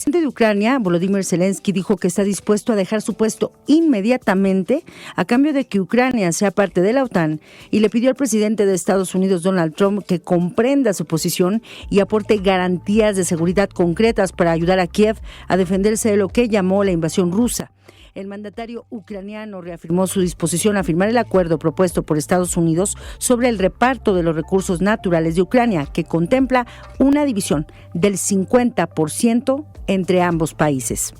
El presidente de Ucrania, Volodymyr Zelensky, dijo que está dispuesto a dejar su puesto inmediatamente a cambio de que Ucrania sea parte de la OTAN y le pidió al presidente de Estados Unidos, Donald Trump, que comprenda su posición y aporte garantías de seguridad concretas para ayudar a Kiev a defenderse de lo que llamó la invasión rusa. El mandatario ucraniano reafirmó su disposición a firmar el acuerdo propuesto por Estados Unidos sobre el reparto de los recursos naturales de Ucrania, que contempla una división del 50% entre ambos países.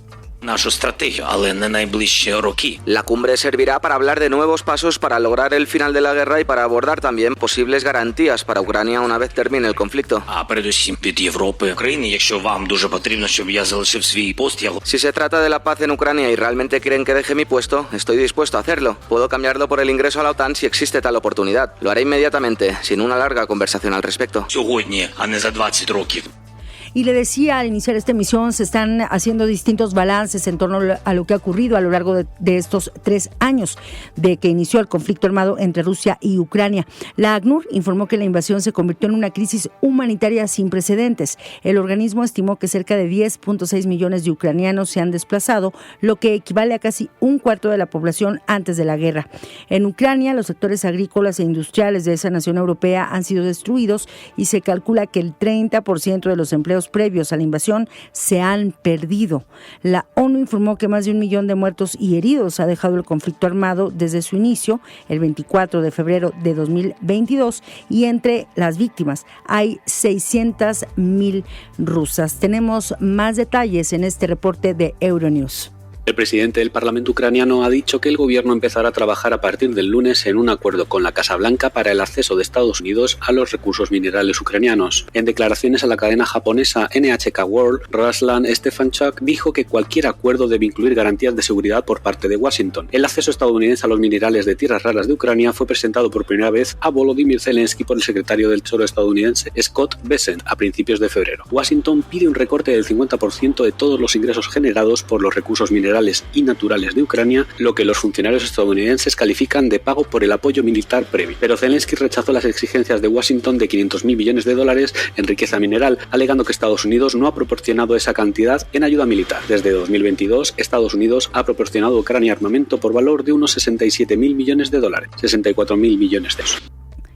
La cumbre servirá para hablar de nuevos pasos para lograr el final de la guerra y para abordar también posibles garantías para Ucrania una vez termine el conflicto. Si se trata de la paz en Ucrania y realmente quieren que deje mi puesto, estoy dispuesto a hacerlo. Puedo cambiarlo por el ingreso a la OTAN si existe tal oportunidad. Lo haré inmediatamente, sin una larga conversación al respecto. Y le decía, al iniciar esta emisión, se están haciendo distintos balances en torno a lo que ha ocurrido a lo largo de estos 3 años de que inició el conflicto armado entre Rusia y Ucrania. La ACNUR informó que la invasión se convirtió en una crisis humanitaria sin precedentes. El organismo estimó que cerca de 10.6 millones de ucranianos se han desplazado, lo que equivale a casi un cuarto de la población antes de la guerra. En Ucrania, los sectores agrícolas e industriales de esa nación europea han sido destruidos y se calcula que el 30% de los empleos previos a la invasión se han perdido. La ONU informó que más de 1 millón de muertos y heridos ha dejado el conflicto armado desde su inicio, el 24 de febrero de 2022, y entre las víctimas hay 600,000 rusas. Tenemos más detalles en este reporte de Euronews. El presidente del Parlamento ucraniano ha dicho que el gobierno empezará a trabajar a partir del lunes en un acuerdo con la Casa Blanca para el acceso de Estados Unidos a los recursos minerales ucranianos. En declaraciones a la cadena japonesa NHK World, Ruslan Stefanchuk dijo que cualquier acuerdo debe incluir garantías de seguridad por parte de Washington. El acceso estadounidense a los minerales de tierras raras de Ucrania fue presentado por primera vez a Volodymyr Zelensky por el secretario del Tesoro estadounidense Scott Bessent a principios de febrero. Washington pide un recorte del 50% de todos los ingresos generados por los recursos minerales y naturales de Ucrania, lo que los funcionarios estadounidenses califican de pago por el apoyo militar previo. Pero Zelensky rechazó las exigencias de Washington de $500,000 millones en riqueza mineral, alegando que Estados Unidos no ha proporcionado esa cantidad en ayuda militar. Desde 2022, Estados Unidos ha proporcionado a Ucrania armamento por valor de unos $67,000 millones, $64,000 millones de esos.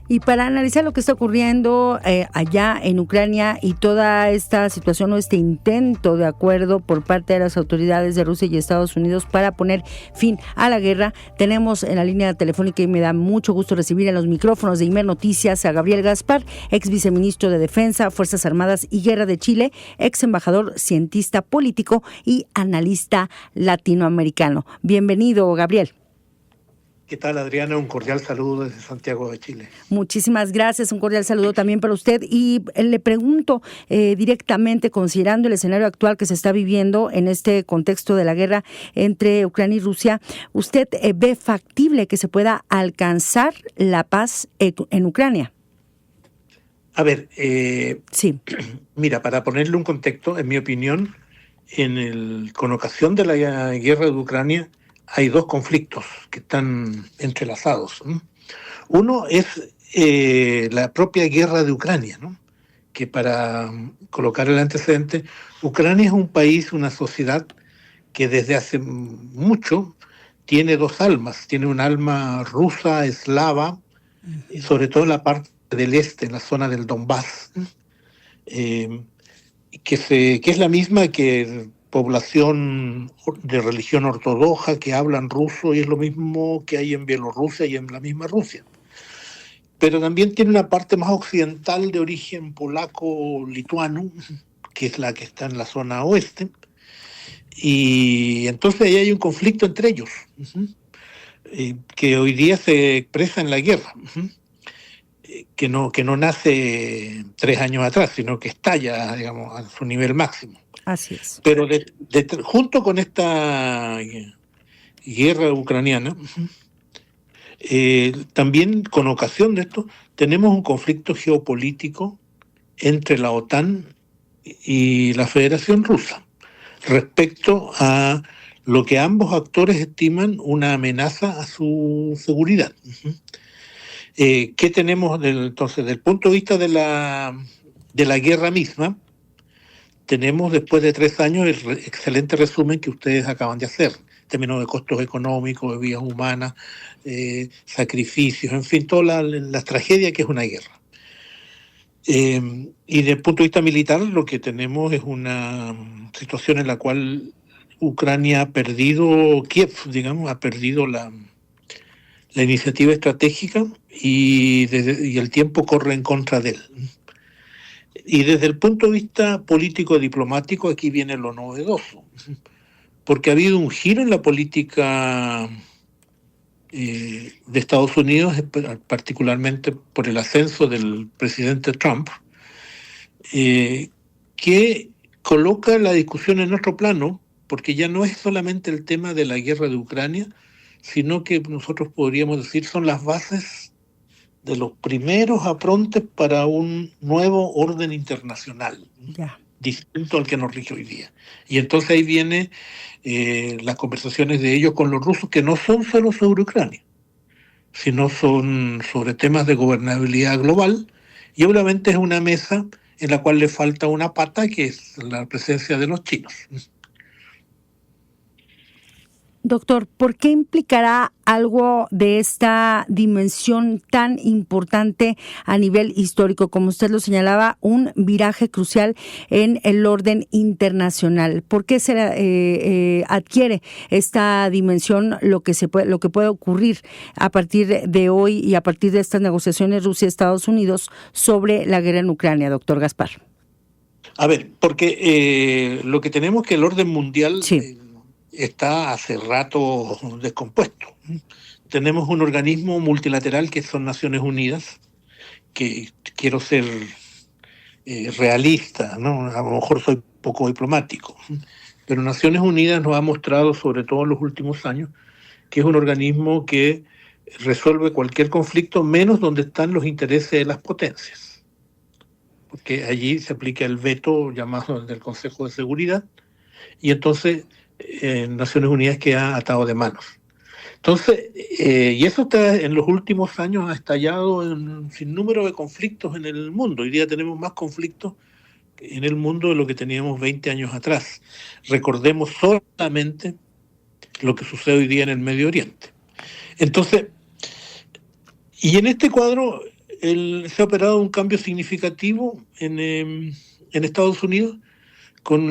Y para analizar lo que está ocurriendo allá en Ucrania y toda esta situación o este intento de acuerdo por parte de las autoridades de Rusia y Estados Unidos para poner fin a la guerra, tenemos en la línea telefónica, y me da mucho gusto recibir en los micrófonos de Imer Noticias a Gabriel Gaspar, ex viceministro de Defensa, Fuerzas Armadas y Guerra de Chile, ex embajador, cientista político y analista latinoamericano. Bienvenido, Gabriel. ¿Qué tal, Adriana? Un cordial saludo desde Santiago de Chile. Muchísimas gracias, un cordial saludo también para usted. Y le pregunto directamente, considerando el escenario actual que se está viviendo en este contexto de la guerra entre Ucrania y Rusia, ¿usted ve factible que se pueda alcanzar la paz en Ucrania? A ver, sí. Mira, para ponerle un contexto, en mi opinión, con ocasión de la guerra de Ucrania, hay 2 conflictos que están entrelazados. Uno es la propia guerra de Ucrania, ¿no? Que, para colocar el antecedente, Ucrania es un país, una sociedad que desde hace mucho tiene 2 almas. Tiene un alma rusa, eslava, y sobre todo en la parte del este, en la zona del Donbass, que es la misma que población de religión ortodoxa que hablan ruso, y es lo mismo que hay en Bielorrusia y en la misma Rusia. Pero también tiene una parte más occidental de origen polaco-lituano, que es la que está en la zona oeste, y entonces ahí hay un conflicto entre ellos, que hoy día se expresa en la guerra, que no nace 3 años atrás, sino que estalla, digamos, a su nivel máximo. Así es. Pero junto con esta guerra ucraniana, también con ocasión de esto, tenemos un conflicto geopolítico entre la OTAN y la Federación Rusa respecto a lo que ambos actores estiman una amenaza a su seguridad. ¿Qué tenemos entonces? Desde el punto de vista de la guerra misma, tenemos después de 3 años el excelente resumen que ustedes acaban de hacer, en términos de costos económicos, de vidas humanas, sacrificios, en fin, toda la tragedia que es una guerra. Y desde el punto de vista militar lo que tenemos es una situación en la cual Ucrania ha perdido Kiev, digamos, ha perdido la iniciativa estratégica y el tiempo corre en contra de él. Y desde el punto de vista político-diplomático aquí viene lo novedoso, porque ha habido un giro en la política de Estados Unidos, particularmente por el ascenso del presidente Trump, que coloca la discusión en otro plano, porque ya no es solamente el tema de la guerra de Ucrania, sino que nosotros podríamos decir son las bases de los primeros aprontes para un nuevo orden internacional, distinto al que nos rige hoy día. Y entonces ahí viene las conversaciones de ellos con los rusos, que no son solo sobre Ucrania, sino son sobre temas de gobernabilidad global, y obviamente es una mesa en la cual le falta una pata, que es la presencia de los chinos. Doctor, ¿por qué implicará algo de esta dimensión tan importante a nivel histórico, como usted lo señalaba, un viraje crucial en el orden internacional? ¿Por qué se adquiere esta dimensión lo que puede ocurrir a partir de hoy y a partir de estas negociaciones Rusia-Estados Unidos sobre la guerra en Ucrania, doctor Gaspar? A ver, porque lo que tenemos que el orden mundial... Sí. Está hace rato descompuesto. Tenemos un organismo multilateral que son Naciones Unidas, que quiero ser realista, ¿no? A lo mejor soy poco diplomático, pero Naciones Unidas nos ha mostrado, sobre todo en los últimos años, que es un organismo que resuelve cualquier conflicto, menos donde están los intereses de las potencias, porque allí se aplica el veto llamado del Consejo de Seguridad, y entonces Naciones Unidas queda atado de manos. Entonces, y eso en los últimos años ha estallado en un sinnúmero de conflictos en el mundo. Hoy día tenemos más conflictos en el mundo de lo que teníamos 20 años atrás. Recordemos solamente lo que sucede hoy día en el Medio Oriente. Entonces, y en este cuadro se ha operado un cambio significativo en Estados Unidos con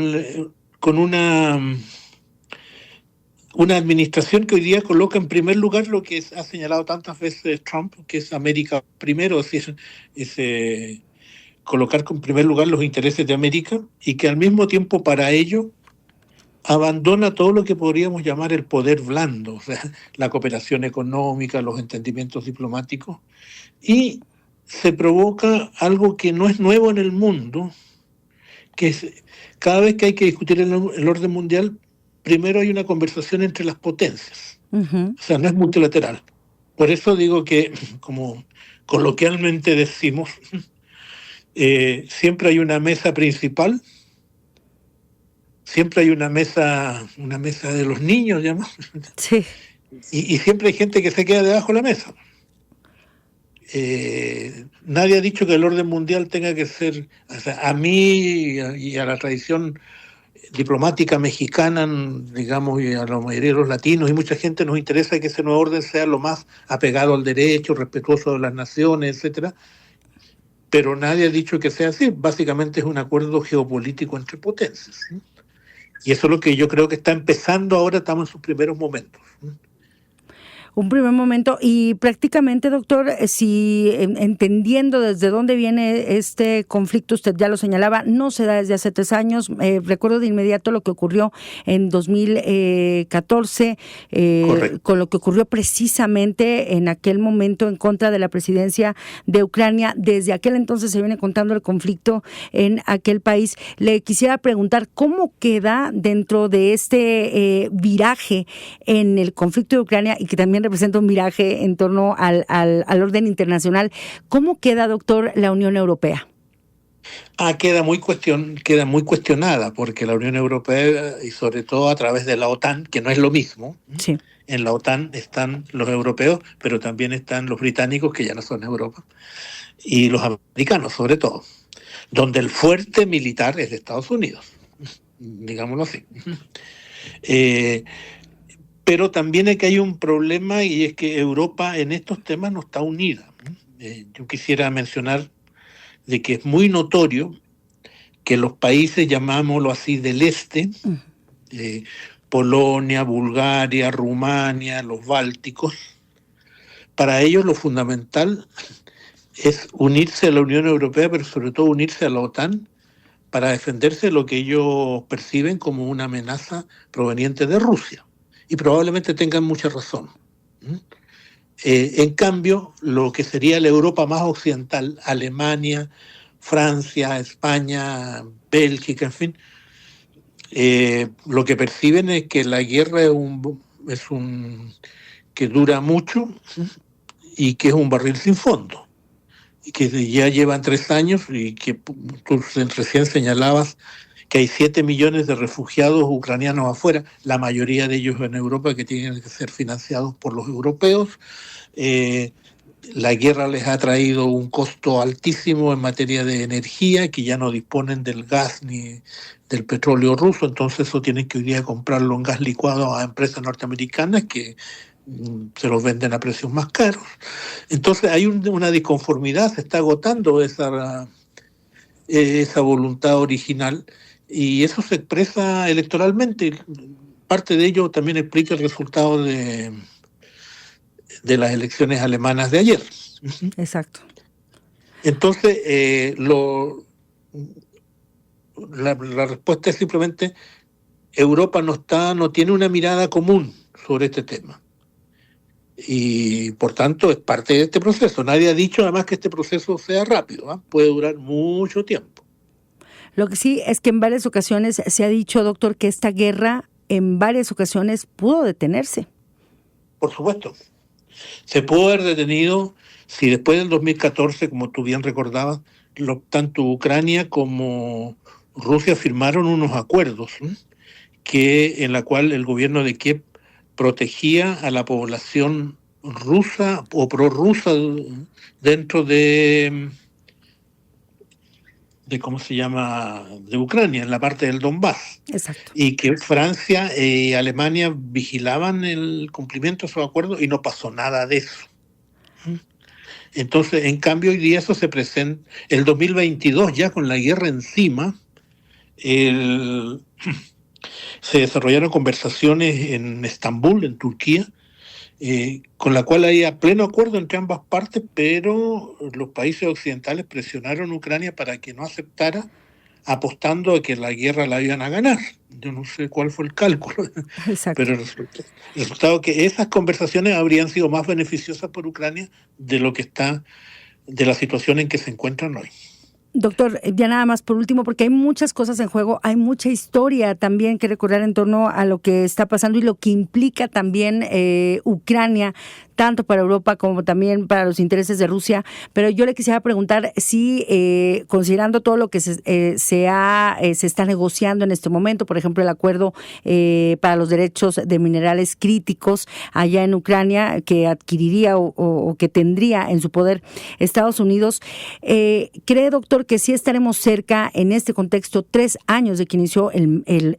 una administración que hoy día coloca en primer lugar lo que ha señalado tantas veces Trump, que es América primero, es decir, colocar en primer lugar los intereses de América, y que al mismo tiempo para ello abandona todo lo que podríamos llamar el poder blando, o sea, la cooperación económica, los entendimientos diplomáticos, y se provoca algo que no es nuevo en el mundo, que es cada vez que hay que discutir el orden mundial, primero hay una conversación entre las potencias. O sea, no es multilateral. Por eso digo que, como coloquialmente decimos, siempre hay una mesa principal, siempre hay una mesa de los niños, digamos, sí. y siempre hay gente que se queda debajo de la mesa. Nadie ha dicho que el orden mundial tenga que ser, o sea, a mí y a la tradición diplomática mexicana, digamos, y a la mayoría de los latinos y mucha gente nos interesa que ese nuevo orden sea lo más apegado al derecho, respetuoso de las naciones, etcétera. Pero nadie ha dicho que sea así. Básicamente es un acuerdo geopolítico entre potencias, ¿sí? Y eso es lo que yo creo que está empezando ahora, estamos en sus primeros momentos. Un primer momento, y prácticamente, doctor, si entendiendo desde dónde viene este conflicto, usted ya lo señalaba, no se da desde hace 3 años. Recuerdo de inmediato lo que ocurrió en 2014, con lo que ocurrió precisamente en aquel momento en contra de la presidencia de Ucrania. Desde aquel entonces se viene contando el conflicto en aquel país. Le quisiera preguntar cómo queda dentro de este viraje en el conflicto de Ucrania, y que también representa un viraje en torno al orden internacional. ¿Cómo queda, doctor, la Unión Europea? Queda muy cuestionada, porque la Unión Europea, y sobre todo a través de la OTAN, que no es lo mismo, sí. En la OTAN están los europeos, pero también están los británicos, que ya no son Europa, y los americanos sobre todo. donde el fuerte militar es de Estados Unidos, digámoslo así. Pero también es que hay un problema, y es que Europa en estos temas no está unida. Yo quisiera mencionar de que es muy notorio que los países, llamámoslo así, del este, Polonia, Bulgaria, Rumania, los bálticos, para ellos lo fundamental es unirse a la Unión Europea, pero sobre todo unirse a la OTAN para defenderse de lo que ellos perciben como una amenaza proveniente de Rusia. Y probablemente tengan mucha razón. En cambio, lo que sería la Europa más occidental, Alemania, Francia, España, Bélgica, en fin, lo que perciben es que la guerra que dura mucho y que es un barril sin fondo, y que ya llevan 3 años, y que tú recién señalabas que hay 7 millones de refugiados ucranianos afuera, la mayoría de ellos en Europa, que tienen que ser financiados por los europeos. La guerra les ha traído un costo altísimo en materia de energía, que ya no disponen del gas ni del petróleo ruso, entonces eso tienen que hoy día comprarlo en gas licuado a empresas norteamericanas que se los venden a precios más caros. Entonces hay una disconformidad, se está agotando esa voluntad original, y eso se expresa electoralmente. Parte de ello también explica el resultado de las elecciones alemanas de ayer. Exacto. Entonces, la respuesta es simplemente: Europa no tiene una mirada común sobre este tema. Y por tanto es parte de este proceso. Nadie ha dicho además que este proceso sea rápido, puede durar mucho tiempo. Lo que sí es que en varias ocasiones se ha dicho, doctor, que esta guerra en varias ocasiones pudo detenerse. Por supuesto. Se pudo haber detenido si después del 2014, como tú bien recordabas, tanto Ucrania como Rusia firmaron unos acuerdos en la cual el gobierno de Kiev protegía a la población rusa o prorrusa dentro de ¿cómo se llama?, de Ucrania, en la parte del Donbass. Exacto. Y que Francia y Alemania vigilaban el cumplimiento de esos acuerdos, y no pasó nada de eso. Entonces, en cambio, hoy día eso se presenta. El 2022, ya con la guerra encima, se desarrollaron conversaciones en Estambul, en Turquía, con la cual había pleno acuerdo entre ambas partes, pero los países occidentales presionaron a Ucrania para que no aceptara, apostando a que la guerra la iban a ganar. Yo no sé cuál fue el cálculo. Exacto. Pero el resultado que esas conversaciones habrían sido más beneficiosas por Ucrania de la situación en que se encuentran hoy. Doctor, ya nada más por último, porque hay muchas cosas en juego, hay mucha historia también que recordar en torno a lo que está pasando y lo que implica también Ucrania, tanto para Europa como también para los intereses de Rusia. Pero yo le quisiera preguntar si, considerando todo lo que se está negociando en este momento, por ejemplo, el acuerdo para los derechos de minerales críticos allá en Ucrania, que adquiriría o que tendría en su poder Estados Unidos, ¿cree, doctor, que sí estaremos cerca en este contexto, 3 años de que inició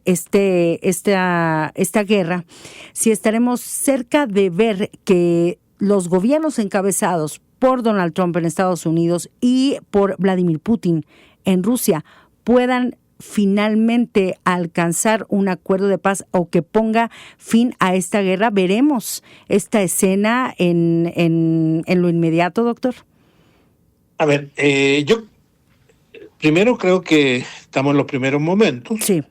esta guerra, si estaremos cerca de ver que los gobiernos encabezados por Donald Trump en Estados Unidos y por Vladimir Putin en Rusia puedan finalmente alcanzar un acuerdo de paz o que ponga fin a esta guerra? ¿Veremos esta escena en lo inmediato, doctor? A ver, yo primero creo que estamos en los primeros momentos. Sí.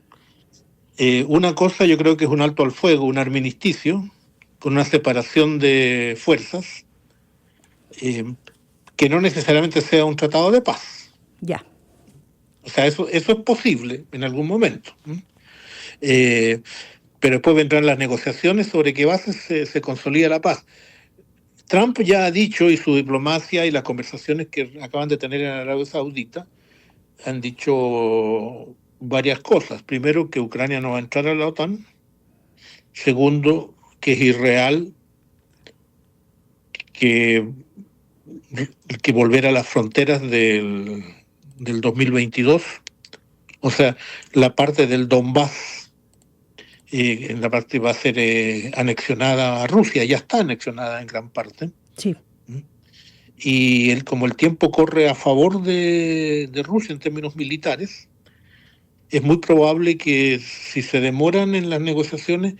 Una cosa yo creo que es un alto al fuego, un armisticio, con una separación de fuerzas, que no necesariamente sea un tratado de paz. Ya. O sea, eso es posible en algún momento. Pero después vendrán las negociaciones sobre qué bases se consolida la paz. Trump ya ha dicho, y su diplomacia y las conversaciones que acaban de tener en Arabia Saudita han dicho varias cosas. Primero, que Ucrania no va a entrar a la OTAN. Segundo, que es irreal que volver a las fronteras del del 2022, o sea, la parte del Donbass, en la parte va a ser anexionada a Rusia, ya está anexionada en gran parte. Sí. Y como el tiempo corre a favor de Rusia en términos militares, es muy probable que si se demoran en las negociaciones,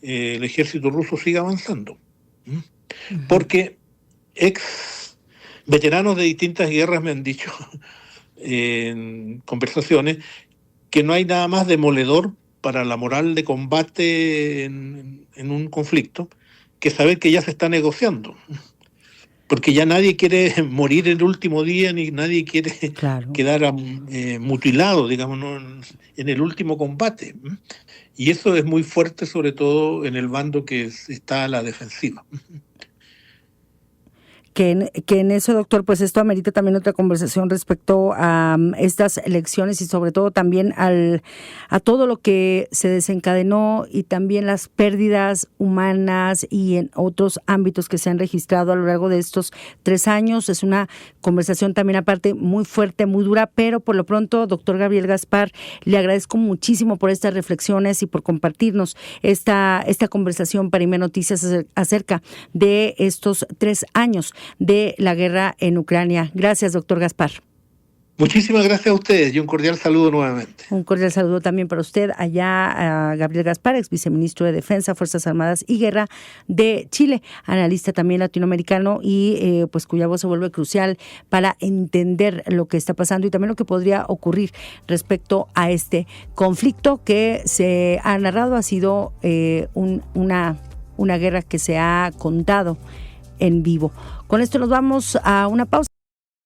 el ejército ruso siga avanzando. Porque ex veteranos de distintas guerras me han dicho en conversaciones que no hay nada más demoledor para la moral de combate en un conflicto que saber que ya se está negociando. Porque ya nadie quiere morir el último día, ni nadie quiere quedar mutilado, digamos, ¿no? en el último combate. Y eso es muy fuerte, sobre todo en el bando que está a la defensiva. Que en eso, doctor, pues esto amerita también otra conversación respecto a estas elecciones y sobre todo también a todo lo que se desencadenó y también las pérdidas humanas y en otros ámbitos que se han registrado a lo largo de estos 3 años. Es una conversación también aparte muy fuerte, muy dura, pero por lo pronto, doctor Gabriel Gaspar, le agradezco muchísimo por estas reflexiones y por compartirnos esta conversación para IME Noticias acerca de estos 3 años de la guerra en Ucrania. Gracias, doctor Gaspar. Muchísimas gracias a ustedes y un cordial saludo nuevamente. Un cordial saludo también para usted allá, a Gabriel Gaspar, ex viceministro de Defensa, Fuerzas Armadas y Guerra de Chile, analista también latinoamericano y pues cuya voz se vuelve crucial para entender lo que está pasando y también lo que podría ocurrir respecto a este conflicto que se ha narrado. Ha sido una guerra que se ha contado en vivo. Con esto nos vamos a una pausa.